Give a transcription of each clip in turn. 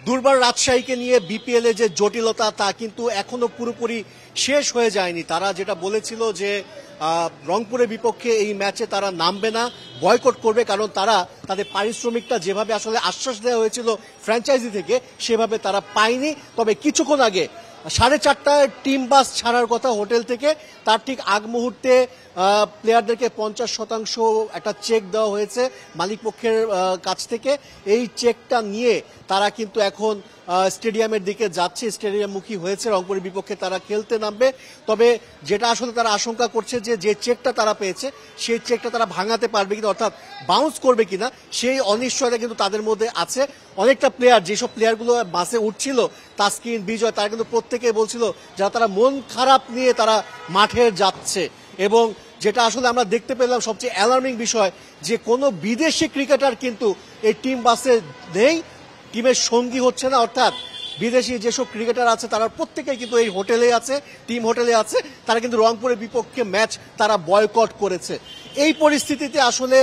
দুর্বার রাজশাহীকে নিয়ে বিপিএল এ যে জটিলতা তা কিন্তু এখনো পুরোপুরি শেষ হয়ে যায়নি। তারা যেটা বলেছিল যে রংপুরের বিপক্ষে এই ম্যাচে তারা নামবে না, বয়কট করবে, কারণ তারা তাদের পারিশ্রমিকটা যেভাবে আসলে আশ্বাস দেওয়া হয়েছিল ফ্র্যাঞ্চাইজি থেকে সেভাবে তারা পায়নি। তবে কিছুক্ষণ আগে 4:30টায় টিম বাস ছাড়ার কথা হোটেল থেকে, তার ঠিক আগ মুহূর্তে প্লেয়ারদেরকে 50% একটা চেক দেওয়া হয়েছে মালিক পক্ষের কাছ থেকে। এই চেকটা নিয়ে তারা কিন্তু এখন স্টেডিয়ামের দিকে যাচ্ছে, স্টেডিয়ামমুখী হয়েছে, রংপুরের বিপক্ষে তারা খেলতে নামবে। তবে যেটা আসলে তারা আশঙ্কা করছে যে চেকটা তারা পেয়েছে সেই চেকটা তারা ভাঙাতে পারবে কিনা, অর্থাৎ বাউন্স করবে কিনা, সেই অনিশ্চয়তা কিন্তু তাদের মধ্যে আছে। অনেকটা প্লেয়ার, যেসব প্লেয়ারগুলো বাসে উঠছিল, তাসকিন, বিজয়, তারা কিন্তু প্রত্যেকেই বলছিল যারা তারা মন খারাপ নিয়ে তারা মাঠে যাচ্ছে। এবং যেটা আসলে আমরা দেখতে পেলাম সবচেয়ে অ্যালার্মিং বিষয়, যে কোনো বিদেশি ক্রিকেটার কিন্তু এই টিম বাসে নেই, টিমের সঙ্গী হচ্ছে না। অর্থাৎ বিদেশি যেসব ক্রিকেটার আছে তারা প্রত্যেকেই কিন্তু এই হোটেলে আছে, টিম হোটেলে আছে। তারা কিন্তু রংপুরের বিপক্ষে ম্যাচ তারা বয়কট করেছে। এই পরিস্থিতিতে আসলে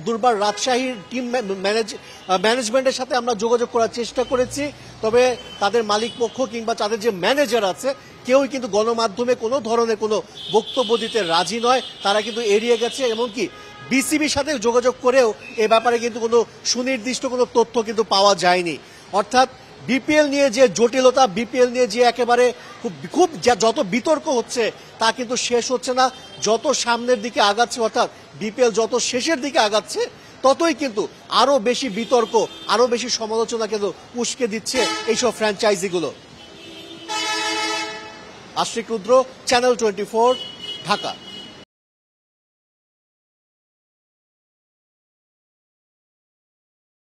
দুর্বার রাজশাহীর টিম ম্যানেজমেন্টের সাথে আমরা যোগাযোগ করার চেষ্টা করেছি, তবে তাদের মালিক পক্ষ কিংবা তাদের যে ম্যানেজার আছে কেউই কিন্তু গণমাধ্যমে কোনো ধরনের কোনো বক্তব্য দিতে রাজি নয়। তারা কিন্তু এড়িয়ে গেছে, এমনকি বিসিবির সাথে যোগাযোগ করেও এ ব্যাপারে কিন্তু কোনো সুনির্দিষ্ট কোনো তথ্য কিন্তু পাওয়া যায়নি। অর্থাৎ বিপিএল নিয়ে যে জটিলতা, বিপিএল নিয়ে যে একেবারে খুব যত বিতর্ক হচ্ছে তা কিন্তু শেষ হচ্ছে না। যত সামনের দিকে আগাচ্ছে, অর্থাৎ বিপিএল যত শেষের দিকে আগাচ্ছে, ততই কিন্তু আরো বেশি বিতর্ক, আরো বেশি সমালোচনা কিন্তু উস্কে দিচ্ছে এইসব ফ্র্যাঞ্চাইজিগুলো। আশিক রুদ্র, চ্যানেল 24, ঢাকা।